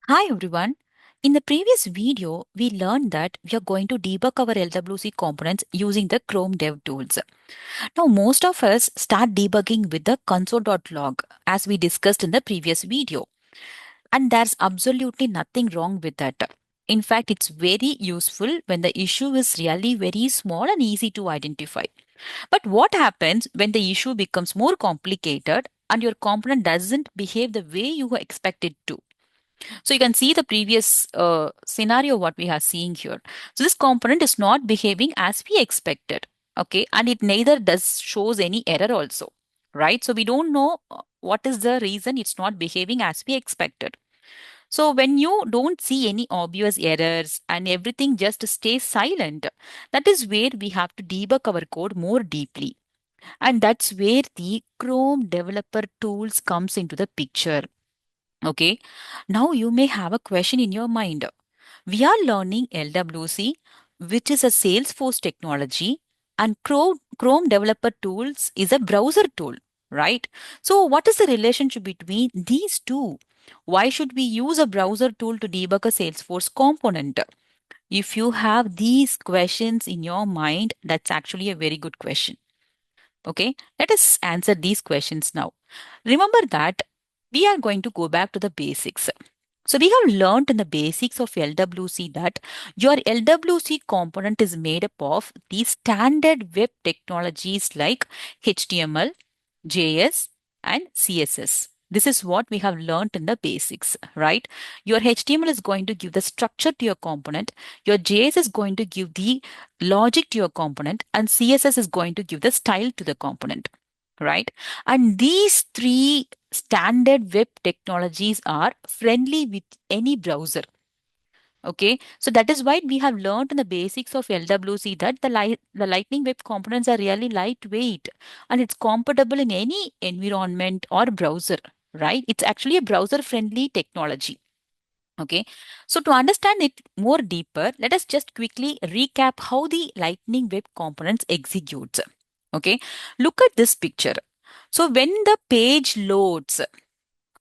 Hi everyone. In the previous video, we learned that we are going to debug our LWC components using the Chrome Dev Tools. Now, most of us start debugging with the console.log as we discussed in the previous video. And there's absolutely nothing wrong with that. In fact, it's very useful when the issue is really very small and easy to identify. But what happens when the issue becomes more complicated and your component doesn't behave the way you expect it to? So you can see the previous scenario what we are seeing here. So this component is not behaving as we expected. Okay, and it neither does shows any error also, right? So we don't know what is the reason it's not behaving as we expected. So when you don't see any obvious errors and everything just stays silent, that is where we have to debug our code more deeply. And that's where the Chrome developer tools comes into the picture. Okay. Now you may have a question in your mind. We are learning LWC, which is a Salesforce technology, and Chrome Developer Tools is a browser tool, right? So, what is the relationship between these two? Why should we use a browser tool to debug a Salesforce component? If you have these questions in your mind, that's actually a very good question. Okay, let us answer these questions now. Remember that we are going to go back to the basics. So we have learned in the basics of LWC that your LWC component is made up of the standard web technologies like HTML, JS, and CSS. This is what we have learned in the basics, right? Your HTML is going to give the structure to your component. Your JS is going to give the logic to your component, and CSS is going to give the style to the component, right? And these three standard web technologies are friendly with any browser. Okay, so that is why we have learned in the basics of LWC that the Lightning Web components are really lightweight and it's compatible in any environment or browser, right? It's actually a browser friendly technology. Okay, so to understand it more deeper, let us just quickly recap how the Lightning Web components executes. Okay, look at this picture. So when the page loads,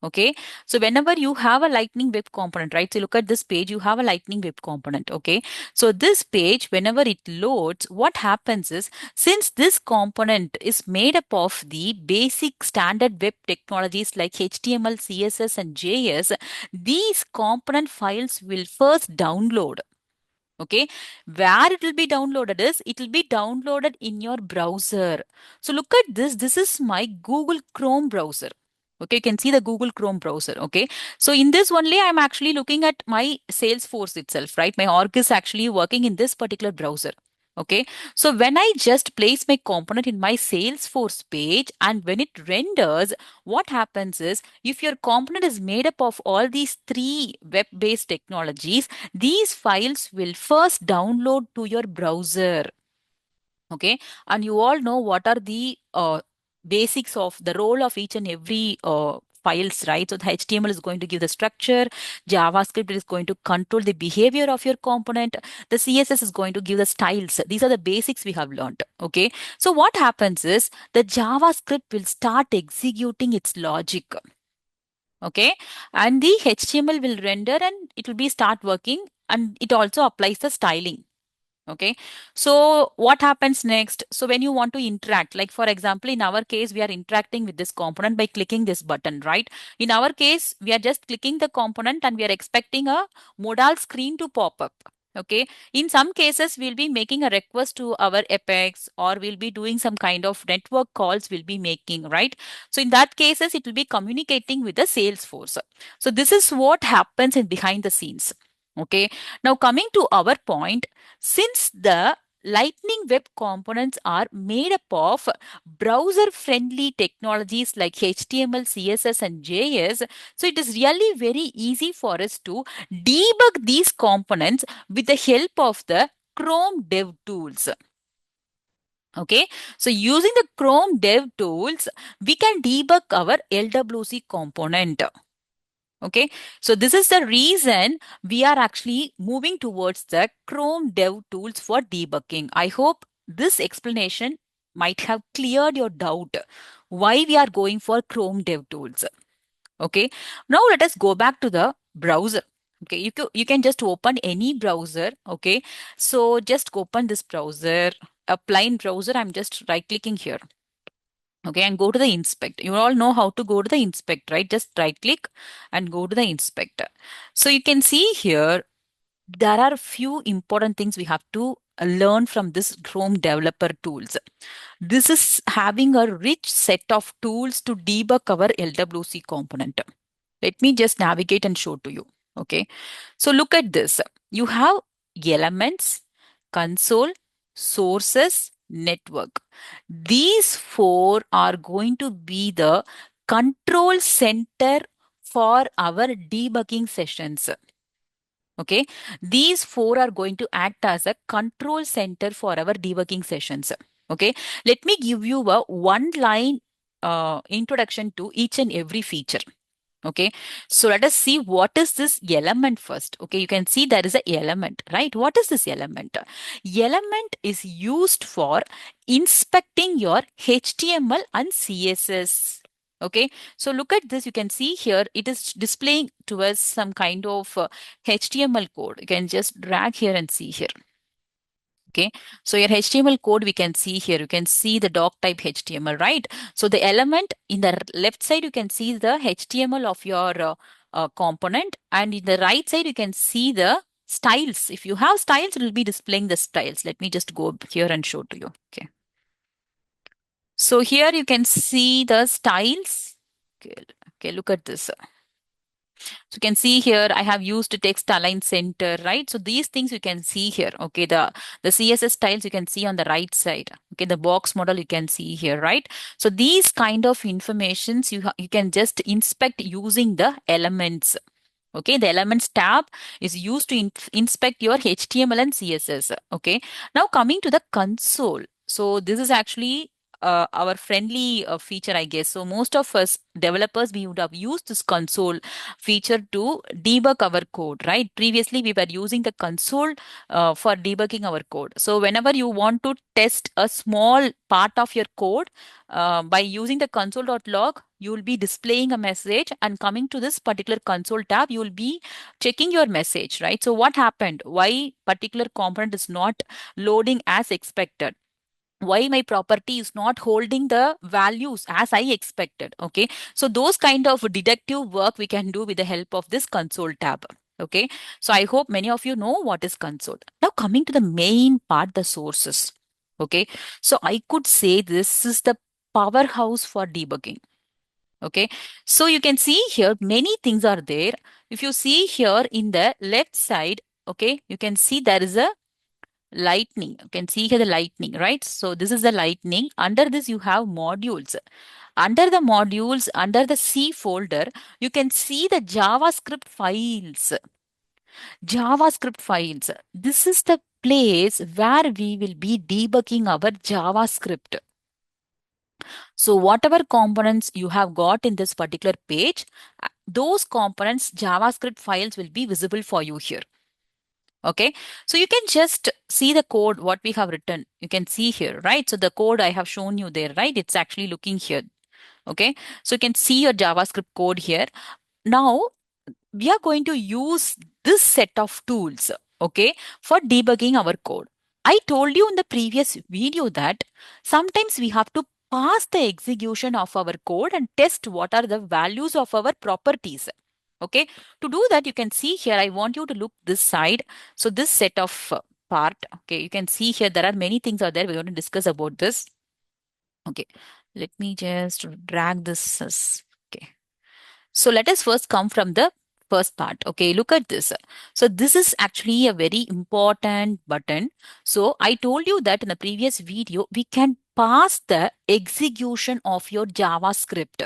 okay, so whenever you have a lightning web component, right? So look at this page, you have a lightning web component. Okay, so this page, whenever it loads, what happens is, since this component is made up of the basic standard web technologies like HTML, CSS, and JS, these component files will first download. Okay, where it will be downloaded is, it will be downloaded in your browser. So look at this, this is my Google Chrome browser. Okay, you can see the Google Chrome browser. Okay, so in this only I'm actually looking at my Salesforce itself, right? My org is actually working in this particular browser. Okay, so when I just place my component in my Salesforce page and when it renders, what happens is, if your component is made up of all these three web-based technologies, these files will first download to your browser. Okay, and you all know what are the basics of the role of each and every files, right? So the HTML is going to give the structure, JavaScript is going to control the behavior of your component, the CSS is going to give the styles. These are the basics we have learned. Okay, so what happens is, the JavaScript will start executing its logic. Okay, and the HTML will render and it will be start working, and it also applies the styling. Okay, so what happens next? So when you want to interact, like for example, in our case, we are interacting with this component by clicking this button, right? In our case, we are just clicking the component and we are expecting a modal screen to pop up. Okay, in some cases, we'll be making a request to our Apex, or we'll be doing some kind of network calls we'll be making, right? So in that cases, it will be communicating with the Salesforce. So this is what happens in behind the scenes. Okay, now coming to our point, since the Lightning Web components are made up of browser friendly technologies like HTML, CSS, and JS, so it is really very easy for us to debug these components with the help of the Chrome Dev Tools. Okay, so using the Chrome Dev Tools, we can debug our LWC component. Okay, so this is the reason we are actually moving towards the Chrome Dev Tools for debugging. I hope this explanation might have cleared your doubt why we are going for Chrome Dev Tools. Okay, now let us go back to the browser. Okay, you can just open any browser. Okay, so just open this browser, a plain browser. I'm just right clicking here. Okay, and go to the inspect. You all know how to go to the inspect, right? Just right click and go to the inspector. So you can see here there are a few important things we have to learn from this Chrome developer tools. This is having a rich set of tools to debug our LWC component. Let me just navigate and show to you. Okay. So look at this. You have elements, console, sources, network. These four are going to be the control center for our debugging sessions. Okay. These four are going to act as a control center for our debugging sessions. Okay. Let me give you a one line introduction to each and every feature. Okay, so let us see what is this element first. Okay, you can see there is a element, right? What is this element? Element is used for inspecting your HTML and CSS. Okay, so look at this. You can see here it is displaying to us some kind of HTML code. You can just drag here and see here. Okay, so your HTML code we can see here. You can see the doc type HTML, right? So the element in the left side, you can see the HTML of your component, and in the right side, you can see the styles. If you have styles, it will be displaying the styles. Let me just go here and show to you. Okay, so here you can see the styles. Okay, okay, look at this. So you can see here, I have used text align center, right? So these things you can see here. Okay, the CSS styles you can see on the right side. Okay, the box model you can see here, right? So these kind of informations you can just inspect using the elements. Okay, the elements tab is used to inspect your HTML and CSS. Okay, now coming to the console. So this is actually our friendly feature, I guess. So most of us developers, we would have used this console feature to debug our code, right? Previously, we were using the console for debugging our code. So whenever you want to test a small part of your code, by using the console.log, you will be displaying a message, and coming to this particular console tab, you will be checking your message, right? So what happened? Why particular component is not loading as expected? Why my property is not holding the values as I expected? Okay, so those kind of deductive work we can do with the help of this console tab. Okay, so I hope many of you know what is console. Now coming to the main part, the sources. Okay, so I could say this is the powerhouse for debugging. Okay, so you can see here many things are there. If you see here in the left side, okay, you can see there is a lightning. You can see here the lightning, right? So this is the lightning. Under this, you have modules. Under the modules, under the C folder, you can see the JavaScript files. JavaScript files. This is the place where we will be debugging our JavaScript. So whatever components you have got in this particular page, those components JavaScript files will be visible for you here. Okay, so you can just see the code what we have written. You can see here, right? So the code I have shown you there, right? It's actually looking here. Okay, so you can see your JavaScript code here. Now we are going to use this set of tools, okay, for debugging our code. I told you in the previous video that sometimes we have to pass the execution of our code and test what are the values of our properties. Okay, to do that, you can see here, I want you to look this side. So this set of part, okay, you can see here, there are many things out there. We're going to discuss about this. Okay, let me just drag this. Okay, so let us first come from the first part. Okay, look at this. So this is actually a very important button. So I told you that in the previous video, we can pass the execution of your JavaScript,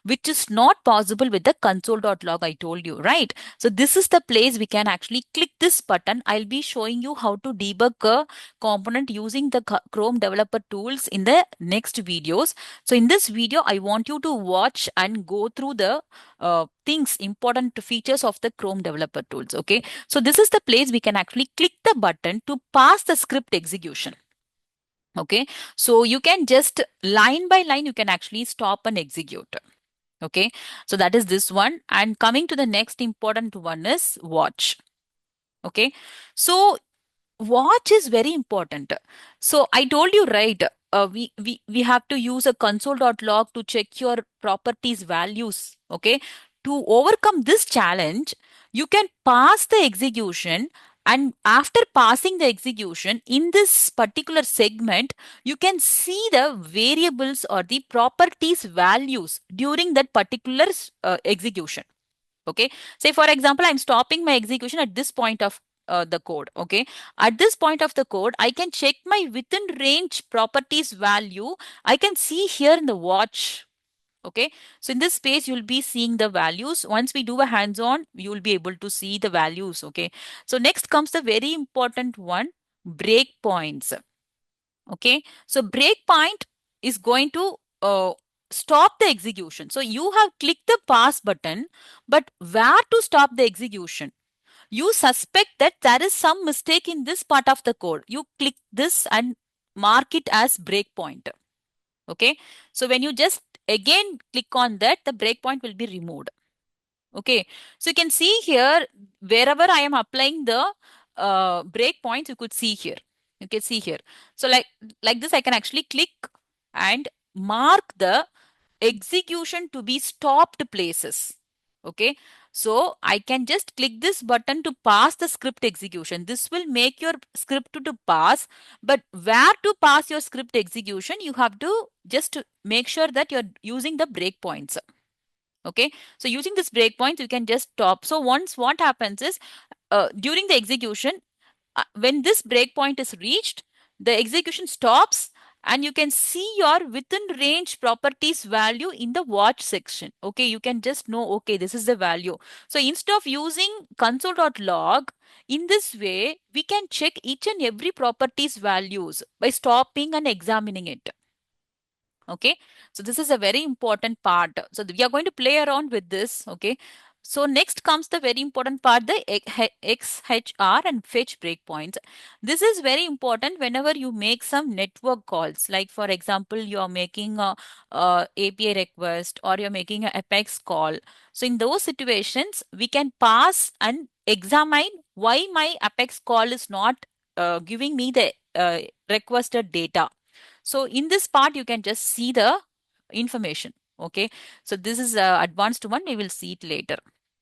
which is not possible with the console.log I told you, right? So this is the place we can actually click this button. I'll be showing you how to debug a component using the Chrome developer tools in the next videos. So in this video, I want you to watch and go through the things, important features of the Chrome developer tools. Okay, so this is the place we can actually click the button to pass the script execution. Okay, so you can just line by line, you can actually stop and execute. Okay, so that is this one. And coming to the next important one is watch. Okay, so watch is very important. So I told you, right, we have to use a console.log to check your properties values. Okay, to overcome this challenge, you can pass the execution, and after passing the execution in this particular segment, you can see the variables or the properties values during that particular execution. Okay, say for example, I'm stopping my execution at this point of the code. Okay, at this point of the code, I can check my within range properties value. I can see here in the watch. Okay, so in this space you'll be seeing the values. Once we do a hands on, you will be able to see the values. Okay, so next comes the very important one, breakpoints. Okay, so breakpoint is going to stop the execution. So you have clicked the pass button, but where to stop the execution? You suspect that there is some mistake in this part of the code. You click this and mark it as breakpoint. Okay, so when you just again click on that, the breakpoint will be removed. Okay, so you can see here wherever I am applying the breakpoints, you could see here. You can see here. So like this, I can actually click and mark the execution to be stopped places. Okay, so I can just click this button to pass the script execution. This will make your script to pass, but where to pass your script execution, you have to just make sure that you're using the breakpoints. Okay, so using this breakpoints, you can just stop. So once what happens is during the execution, when this breakpoint is reached, the execution stops and you can see your within range properties value in the watch section. Okay, you can just know, okay, this is the value. So instead of using console.log, in this way, we can check each and every properties values by stopping and examining it. Okay, so this is a very important part. So we are going to play around with this. Okay, so next comes the very important part, the XHR and fetch breakpoints. This is very important whenever you make some network calls. Like for example, you are making a API request or you're making an Apex call. So in those situations, we can pass and examine why my Apex call is not giving me the requested data. So in this part, you can just see the information. Okay, so this is advanced one. We will see it later.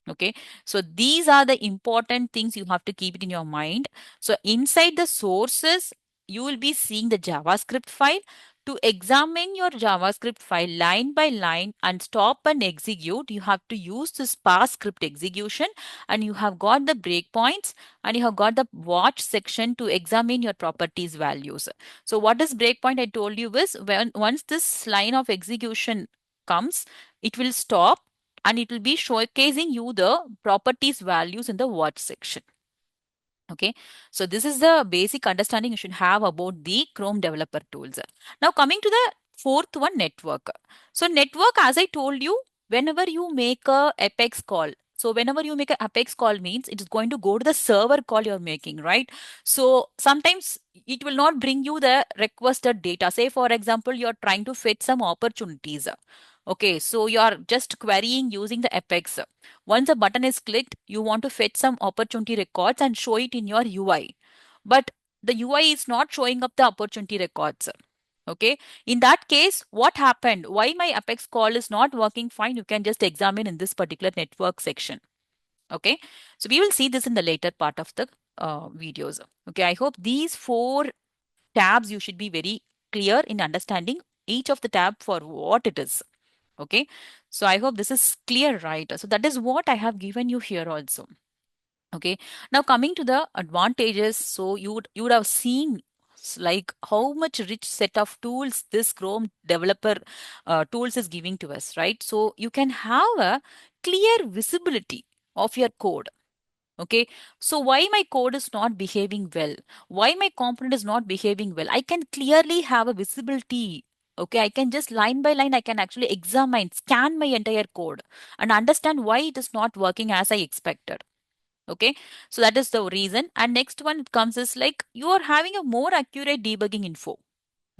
Okay, so these are the important things you have to keep it in your mind. So inside the sources, you will be seeing the JavaScript file. To examine your JavaScript file line by line and stop and execute, you have to use this pass script execution, and you have got the breakpoints, and you have got the watch section to examine your properties values. So what is breakpoint I told you is when once this line of execution comes, it will stop and it will be showcasing you the properties values in the watch section. Okay, so this is the basic understanding you should have about the Chrome developer tools. Now coming to the fourth one, network. So network, as I told you, whenever you make a Apex call, so whenever you make an Apex call means it is going to go to the server call you're making, right? So sometimes it will not bring you the requested data. Say for example, you're trying to fetch some opportunities. Okay, so you are just querying using the Apex. Once a button is clicked, you want to fetch some opportunity records and show it in your UI. But the UI is not showing up the opportunity records. Okay. In that case, what happened? Why my Apex call is not working fine? You can just examine in this particular network section. Okay. So we will see this in the later part of the videos. Okay. I hope these four tabs you should be very clear in understanding each of the tab for what it is. Okay, so I hope this is clear, right? So that is what I have given you here also. Okay, now coming to the advantages, so you would have seen like how much rich set of tools this Chrome developer tools is giving to us, right? So you can have a clear visibility of your code. Okay, so why my code is not behaving well, why my component is not behaving well, I can clearly have a visibility. Okay, I can just line by line, I can actually examine, scan my entire code and understand why it is not working as I expected. Okay, so that is the reason. And next one it comes is like you are having a more accurate debugging info.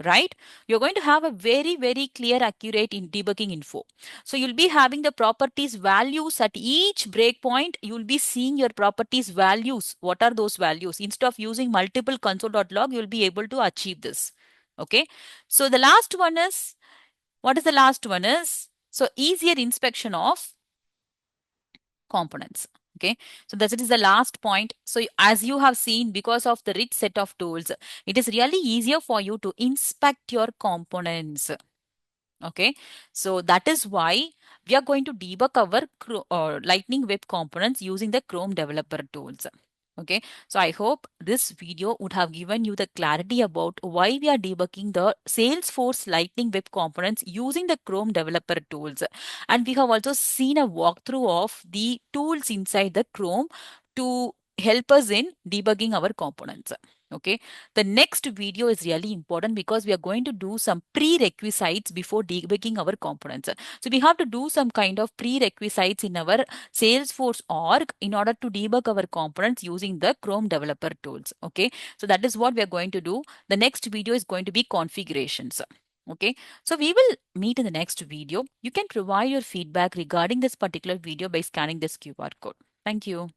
right? You're going to have a very, very clear, accurate in debugging info. So you'll be having the properties values at each breakpoint. You'll be seeing your properties values. What are those values? Instead of using multiple console.log, you'll be able to achieve this. Okay. So the last one is, what is the last one is? So easier inspection of components. Okay, so that is the last point. So as you have seen, because of the rich set of tools, it is really easier for you to inspect your components. Okay, so that is why we are going to debug our Lightning Web components using the Chrome developer tools. Okay, so I hope this video would have given you the clarity about why we are debugging the Salesforce Lightning Web components using the Chrome developer tools. And we have also seen a walkthrough of the tools inside the Chrome to help us in debugging our components. Okay, the next video is really important because we are going to do some prerequisites before debugging our components. So we have to do some kind of prerequisites in our Salesforce org in order to debug our components using the Chrome developer tools. Okay, so that is what we are going to do. The next video is going to be configurations. Okay, so we will meet in the next video. You can provide your feedback regarding this particular video by scanning this QR code. Thank you.